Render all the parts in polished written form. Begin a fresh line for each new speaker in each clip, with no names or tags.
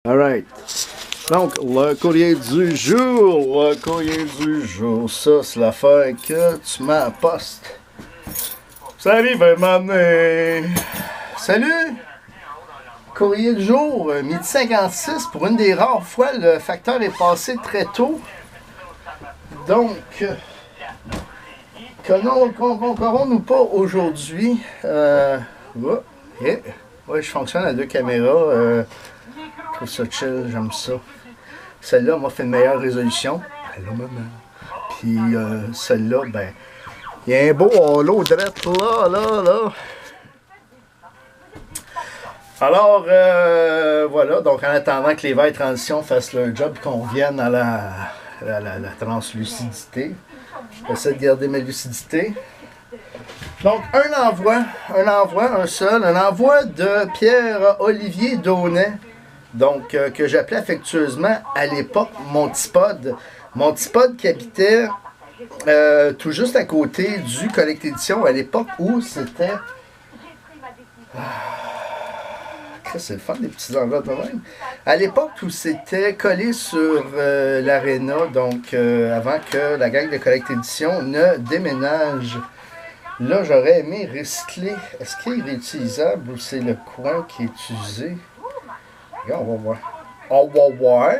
Alright. Donc, le courrier du jour. Le courrier du jour. Ça, c'est l'affaire que tu mets à la poste. Ça arrive à m'amener. Salut! Courrier du jour, midi 56. Pour une des rares fois, le facteur est passé très tôt. Donc, qu'aurons-nous pas aujourd'hui? Ouais, je fonctionne à deux caméras. Je trouve ça chill, j'aime ça. Celle-là m'a fait une meilleure résolution. Allô, maman. Puis celle-là, ben, il y a un beau halo drette là. Alors, voilà. Donc, en attendant que les verres transition fassent leur job et qu'on revienne à la translucidité, j'essaie de garder ma lucidité. Donc, un envoi, un seul, un envoi de Pierre-Olivier Daunet. Donc, que j'appelais affectueusement à l'époque mon petit pod. Mon petit pod qui habitait tout juste à côté du Collecte Édition à l'époque où c'était. C'est le fun des petits enveloppes de même. À l'époque où c'était collé sur l'aréna, donc avant que la gang de Collecte Édition ne déménage. Là, j'aurais aimé recycler. Est-ce qu'il est réutilisable ou c'est le coin qui est utilisé? Regarde, on va voir. On va voir.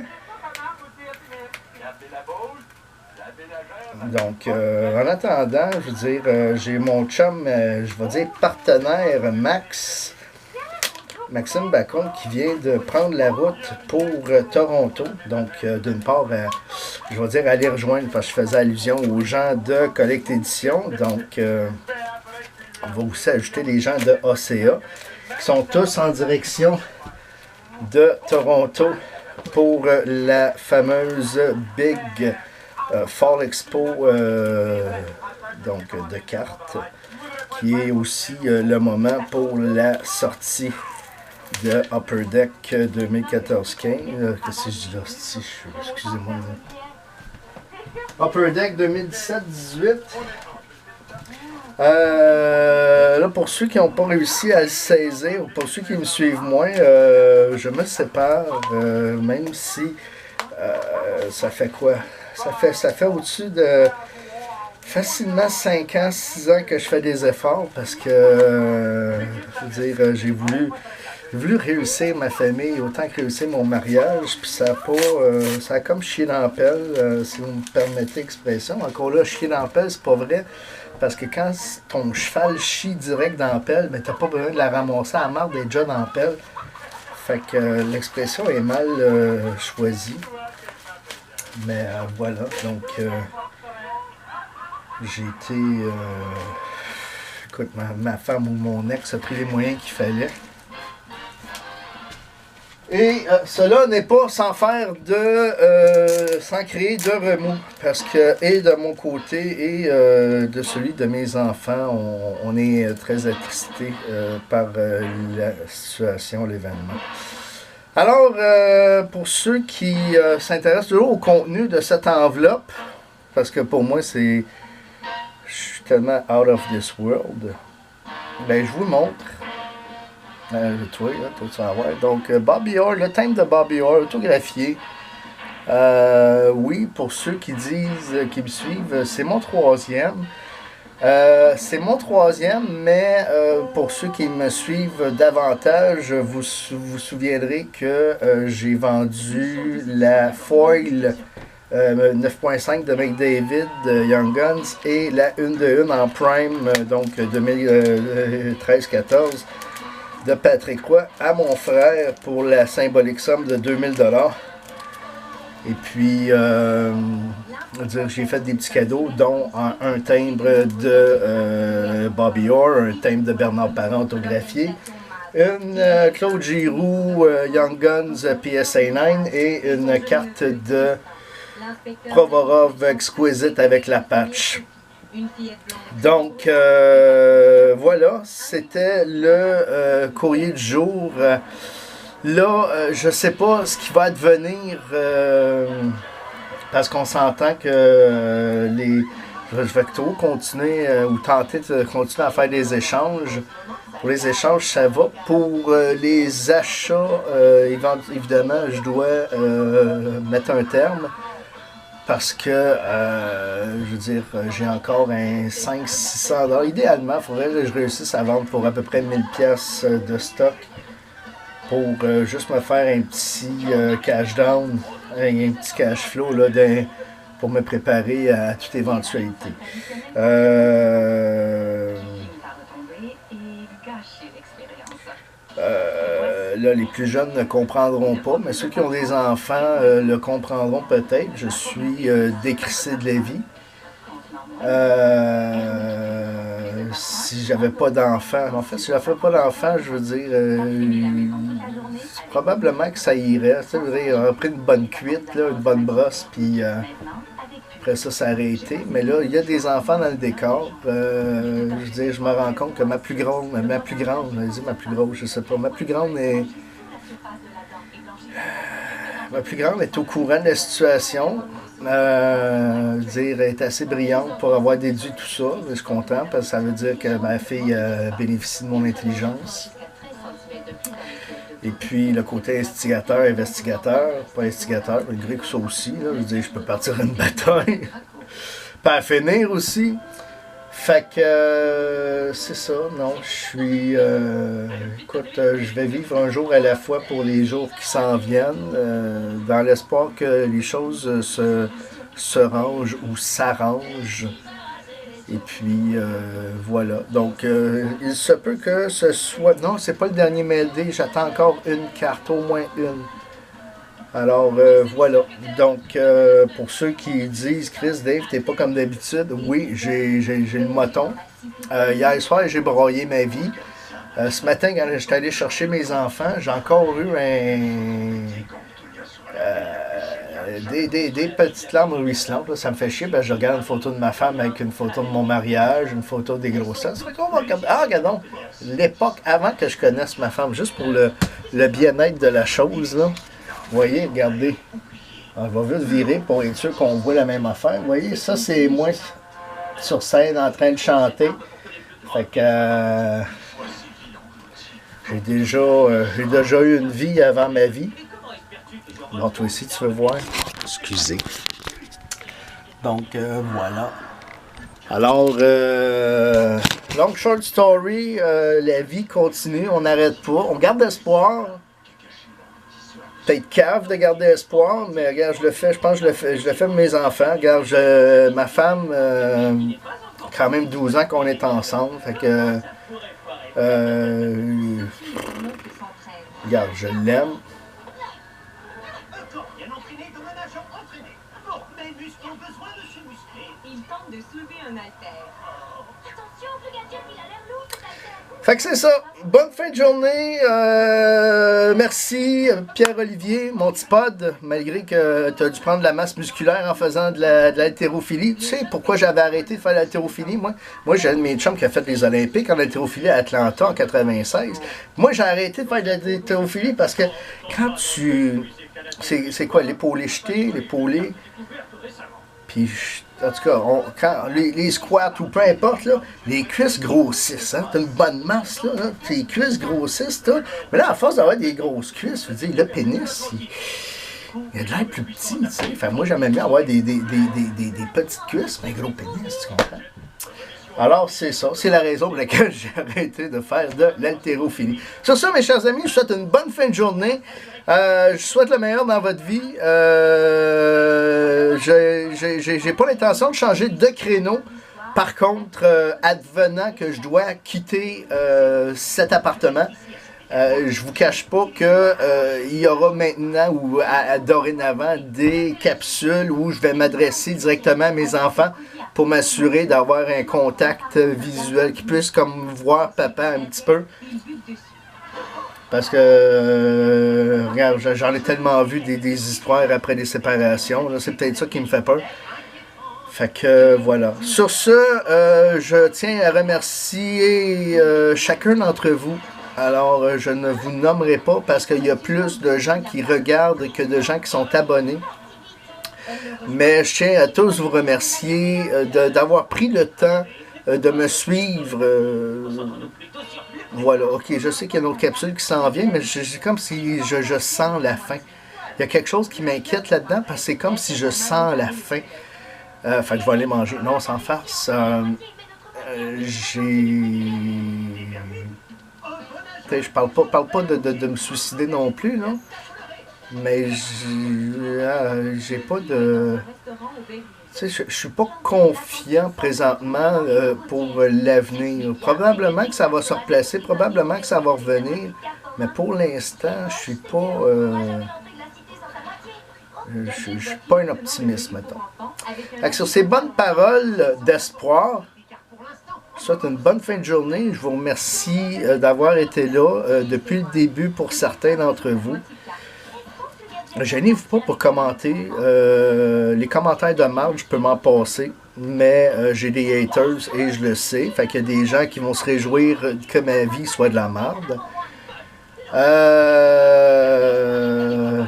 Donc, en attendant, je veux dire, j'ai mon chum, je vais dire partenaire Maxime Bacon, qui vient de prendre la route pour Toronto. Donc, d'une part, je vais dire aller rejoindre, parce que je faisais allusion aux gens de Collecte Édition. Donc, on va aussi ajouter les gens de ACA, qui sont tous en direction de Toronto pour la fameuse Big Fall Expo donc de cartes, qui est aussi le moment pour la sortie de Upper Deck 2014-15. Qu'est-ce que je dis là? Excusez-moi. Upper Deck 2017-18. Là, pour ceux qui n'ont pas réussi à le saisir, ou pour ceux qui me suivent moins, je me sépare, même si ça fait quoi? Ça fait au-dessus de facilement 5 ans, 6 ans que je fais des efforts parce que, je veux dire, j'ai voulu réussir ma famille autant que réussir mon mariage, puis ça a pas, ça a comme chié dans la pelle, si vous me permettez l'expression. Encore là, chier dans la pelle, c'est pas vrai. Parce que quand ton cheval chie direct dans la pelle, ben t'as pas besoin de la ramasser à la marde d'être déjà dans la pelle. Fait que l'expression est mal choisie. Mais voilà, donc j'ai été... écoute, ma femme ou mon ex a pris les moyens qu'il fallait. Et cela n'est pas sans faire sans créer de remous, parce que, et de mon côté, et de celui de mes enfants, on est très attristés par la situation, l'événement. Alors, pour ceux qui s'intéressent toujours au contenu de cette enveloppe, parce que pour moi, je suis tellement out of this world, ben je vous montre. Toi, tu vas voir. Donc, Bobby Orr, le thème de Bobby Orr, autographié. Oui, pour ceux qui disent, qui me suivent, c'est mon troisième. C'est mon troisième, mais pour ceux qui me suivent davantage, vous souviendrez que j'ai vendu la foil 9.5 de McDavid, Young Guns, et la 1 de 1 en Prime, donc 2013-14. De Patrick Roy à mon frère pour la symbolique somme de 2000 $. Et puis, j'ai fait des petits cadeaux, dont un timbre de Bobby Orr, un timbre de Bernard Parent autographié, une Claude Giroux Young Guns PSA 9 et une carte de Provorov Exquisite avec la patch. Donc, voilà, c'était le courrier du jour. Là, je sais pas ce qui va advenir, parce qu'on s'entend que je vais toujours continuer ou tenter de continuer à faire des échanges. Pour les échanges, ça va. Pour les achats, évidemment, je dois mettre un terme. Parce que, je veux dire, j'ai encore un 500-600$. Idéalement, il faudrait que je réussisse à vendre pour à peu près 1000$ de stock. Pour juste me faire un petit cash down, un petit cash flow là, pour me préparer à toute éventualité. Là, les plus jeunes ne comprendront pas, mais ceux qui ont des enfants le comprendront peut-être. Je suis décrissé de la vie. Si j'avais pas d'enfants, en fait, si j'avais pas d'enfants, je veux dire, probablement que ça irait. Tu sais, après une bonne cuite, là, une bonne brosse, puis après ça aurait été. Mais là, il y a des enfants dans le décor. Je veux dire, je me rends compte que ma plus grande, je sais pas, ma plus grande est au courant de la situation. Je veux dire, elle est assez brillante pour avoir déduit tout ça. Je suis content parce que ça veut dire que ma fille bénéficie de mon intelligence. Et puis le côté investigateur, pas instigateur, malgré que ça aussi, là, je veux dire, je peux partir à une bataille. Pas à finir aussi. Fait que c'est ça, non, je suis... écoute, je vais vivre un jour à la fois pour les jours qui s'en viennent, dans l'espoir que les choses se rangent ou s'arrangent. Et puis, voilà. Donc, il se peut que ce soit... Non, c'est pas le dernier MLD, j'attends encore une carte, au moins une. Alors, voilà. Donc, pour ceux qui disent, Chris, Dave, t'es pas comme d'habitude, oui, j'ai le moton. Hier soir, j'ai broyé ma vie. Ce matin, quand j'étais allé chercher mes enfants, j'ai encore eu des petites larmes ruisselantes. Là, ça me fait chier. Ben, je regarde une photo de ma femme avec une photo de mon mariage, une photo des grossesses. Fait qu'on va regarder. Ah, regardons, l'époque avant que je connaisse ma femme, juste pour le bien-être de la chose, là. Vous voyez, regardez. On va vite virer pour être sûr qu'on voit la même affaire. Vous voyez, ça, c'est moi sur scène en train de chanter. Fait que j'ai déjà eu une vie avant ma vie. Bon, toi aussi, tu veux voir. Excusez. Donc, voilà. Alors, long short story, la vie continue, on n'arrête pas. On garde espoir. Peut-être cave de garder espoir, mais regarde, je pense que je le fais pour mes enfants. Regarde, ma femme, quand même 12 ans qu'on est ensemble, fait que, regarde, je l'aime. Fait que c'est ça. Bonne fin de journée. Merci Pierre-Olivier, mon petit pod, malgré que tu as dû prendre de la masse musculaire en faisant de l'haltérophilie. Tu sais pourquoi j'avais arrêté de faire l'haltérophilie, moi? Moi, j'ai un de mes chums qui a fait les Olympiques en haltérophilie à Atlanta en 96. Moi, j'ai arrêté de faire de l'haltérophilie parce que quand tu... C'est quoi, l'épaulé jeté, l'épaulé... Puis... En tout cas, quand les squats ou peu importe, là, les cuisses grossissent. Hein? T'as une bonne masse, là, tes cuisses grossissent. Tout. Mais là, à force d'avoir des grosses cuisses, je veux dire, le pénis, il a de l'air plus petit. Tu sais. Enfin, moi, j'aimais bien avoir des petites cuisses, mais un gros pénis, tu comprends? Alors, c'est ça. C'est la raison pour laquelle j'ai arrêté de faire de l'haltérophilie. Sur ça, mes chers amis, je vous souhaite une bonne fin de journée. Je vous souhaite le meilleur dans votre vie. J'ai pas l'intention de changer de créneau. Par contre, advenant que je dois quitter cet appartement, je vous cache pas que il y aura maintenant ou dorénavant des capsules où je vais m'adresser directement à mes enfants pour m'assurer d'avoir un contact visuel qui puisse comme voir papa un petit peu. Parce que, regarde, j'en ai tellement vu des histoires après des séparations. C'est peut-être ça qui me fait peur. Fait que, voilà. Sur ce, je tiens à remercier chacun d'entre vous. Alors, je ne vous nommerai pas parce qu'il y a plus de gens qui regardent que de gens qui sont abonnés. Mais je tiens à tous vous remercier d'avoir pris le temps de me suivre. Voilà, ok, je sais qu'il y a une autre capsule qui s'en vient, mais c'est comme si je sens la fin. Il y a quelque chose qui m'inquiète là-dedans, parce que c'est comme si je sens la fin. Fait que je vais aller manger. Non, sans farce. Je parle pas de me suicider non plus, non? Mais j'ai pas de... Tu sais, je suis pas confiant présentement pour l'avenir. Probablement que ça va se replacer, probablement que ça va revenir, mais pour l'instant, je suis pas... je suis pas un optimiste, mettons. Fait que sur ces bonnes paroles d'espoir, je vous souhaite une bonne fin de journée. Je vous remercie d'avoir été là depuis le début pour certains d'entre vous. Gênez-vous pas pour commenter. Les commentaires de marde, je peux m'en passer. Mais j'ai des haters et je le sais. Fait qu'il y a des gens qui vont se réjouir que ma vie soit de la marde.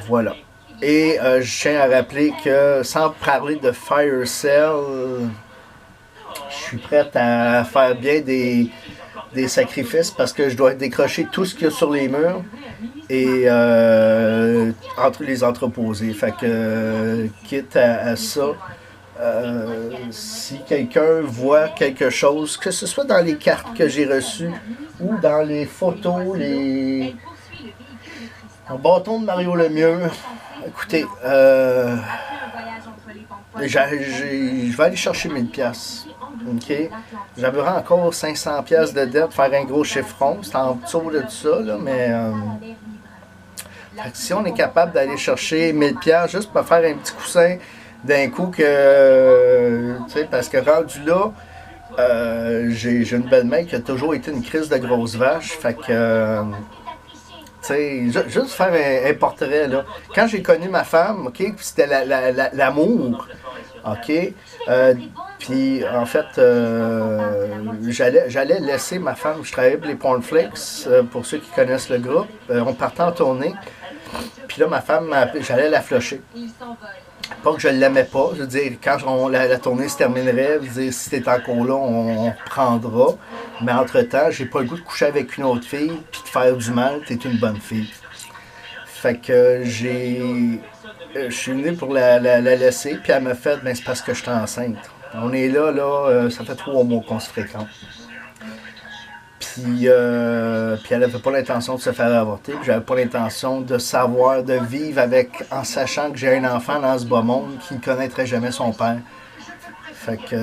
Voilà. Et je tiens à rappeler que sans parler de Fire Cell, je suis prêt à faire bien des sacrifices parce que je dois décrocher tout ce qu'il y a sur les murs et entre les entreposés. Fait que quitte à ça, si quelqu'un voit quelque chose, que ce soit dans les cartes que j'ai reçues ou dans les photos, les bâtons de Mario Lemieux, écoutez, je vais aller chercher 1000$. OK? J'avais encore 500$ de dette, faire un gros chiffron. C'est en dessous de tout ça, là, mais si on est capable d'aller chercher 1000$ juste pour faire un petit coussin d'un coup que, tu sais, parce que rendu là, j'ai une belle-mère qui a toujours été une crise de grosse vache. Fait que, tu sais, juste faire un portrait, là. Quand j'ai connu ma femme, OK, c'était l'amour, OK, puis en fait, j'allais laisser ma femme, je travaillais pour les Pornflakes, pour ceux qui connaissent le groupe, on partait en tournée, puis là ma femme m'a appelé, j'allais la flusher. Pas que je l'aimais pas, je veux dire, quand la tournée se terminerait, je veux dire, si t'es encore là, on reprendra. Mais entre-temps, j'ai pas le goût de coucher avec une autre fille puis de faire du mal, t'es une bonne fille. Fait que je suis venu pour la laisser, puis elle m'a fait, ben c'est parce que je suis enceinte. On est là, ça fait 3 mois qu'on se fréquente. Puis elle n'avait pas l'intention de se faire avorter, puis j'avais pas l'intention de savoir, de vivre avec, en sachant que j'ai un enfant dans ce bas monde qui ne connaîtrait jamais son père. Fait que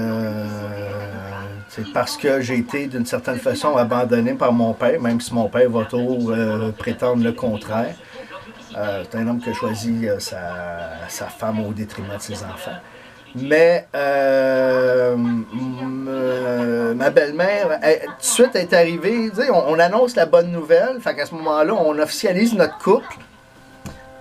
c'est parce que j'ai été d'une certaine façon abandonné par mon père, même si mon père va toujours prétendre le contraire. C'est un homme qui a choisi sa femme au détriment de ses enfants. Mais ma belle-mère, tout de suite, est arrivée. On annonce la bonne nouvelle. Fait qu'à ce moment-là, on officialise notre couple.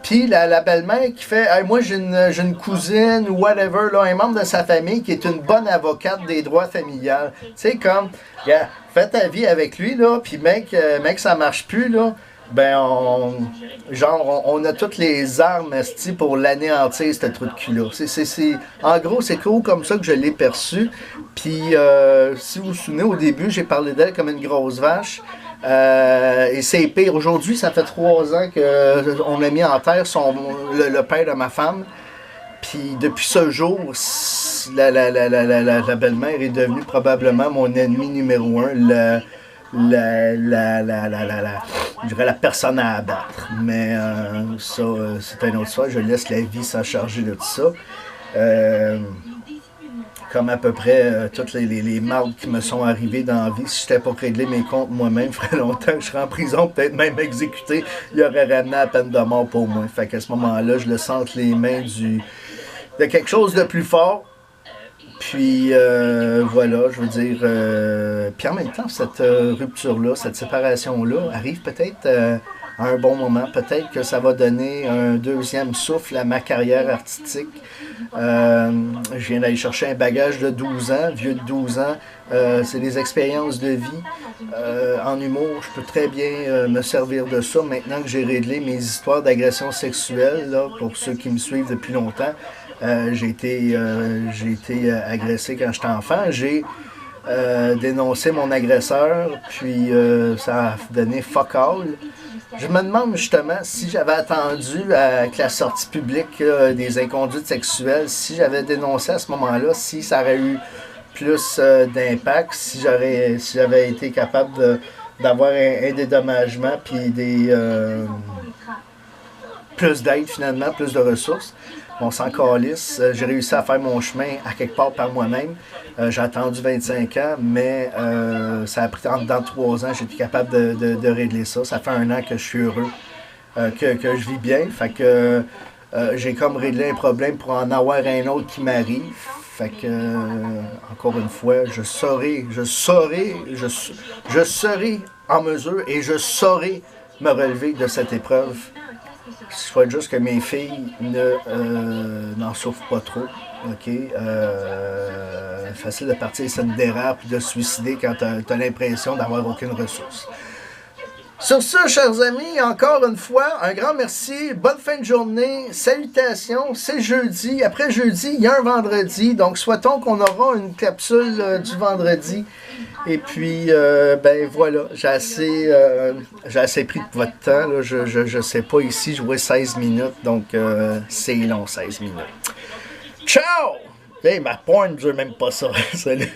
Puis la belle-mère qui fait hey, moi, j'ai une cousine ou whatever, là, un membre de sa famille qui est une bonne avocate des droits familiales. Tu sais, comme, yeah, fais ta vie avec lui, là. Puis, mec, ça marche plus, là. Ben, on a toutes les armes pour l'anéantir, ce trou de cul-là. En gros, c'est cool comme ça que je l'ai perçu. Puis, si vous vous souvenez, au début, j'ai parlé d'elle comme une grosse vache. Et c'est pire. Aujourd'hui, ça fait 3 ans qu'on a mis en terre le père de ma femme. Puis, depuis ce jour, la belle-mère est devenue probablement mon ennemi numéro 1. Je dirais la personne à abattre. Mais ça, c'est un autre histoire. Je laisse la vie s'en charger de tout ça. Comme à peu près toutes les mardes qui me sont arrivées dans la vie. Si je n'étais pas réglé mes comptes moi-même, il ferait longtemps que je serais en prison, peut-être même exécuté. Il aurait ramené la peine de mort pour moi. Fait qu'à ce moment-là, je le sens entre les mains de quelque chose de plus fort. Puis voilà, je veux dire, puis en même temps, cette rupture-là, cette séparation-là arrive peut-être à un bon moment. Peut-être que ça va donner un deuxième souffle à ma carrière artistique. Je viens d'aller chercher un bagage de 12 ans, vieux de 12 ans. C'est des expériences de vie. En humour, je peux très bien me servir de ça maintenant que j'ai réglé mes histoires d'agression sexuelle, là, pour ceux qui me suivent depuis longtemps. J'ai été agressé quand j'étais enfant. J'ai dénoncé mon agresseur, puis ça a donné fuck all. Je me demande justement si j'avais attendu avec la sortie publique des inconduites sexuelles, si j'avais dénoncé à ce moment-là, si ça aurait eu plus d'impact, si j'avais été capable d'avoir un dédommagement puis plus d'aide finalement, plus de ressources. On s'en calisse. J'ai réussi à faire mon chemin à quelque part par moi-même. J'ai attendu 25 ans, mais ça a pris dans 3 ans, j'ai été capable de régler ça. Ça fait 1 an que je suis heureux, que je vis bien. Fait que j'ai comme réglé un problème pour en avoir un autre qui m'arrive. Fait que, encore une fois, je serai en mesure et je saurai me relever de cette épreuve. Je souhaite juste que mes filles n'en souffrent pas trop. OK? Facile de partir sur une dérape et de se suicider quand tu as l'impression d'avoir aucune ressource. Sur ce, chers amis, encore une fois, un grand merci. Bonne fin de journée. Salutations. C'est jeudi. Après jeudi, il y a un vendredi. Donc, souhaitons qu'on aura une capsule du vendredi. Et puis, ben voilà, j'ai assez pris de votre temps. Là. Je sais pas ici jouer 16 minutes. Donc, c'est long, 16 minutes. Ciao! Hey, ma porn ne dure même pas ça. Salut!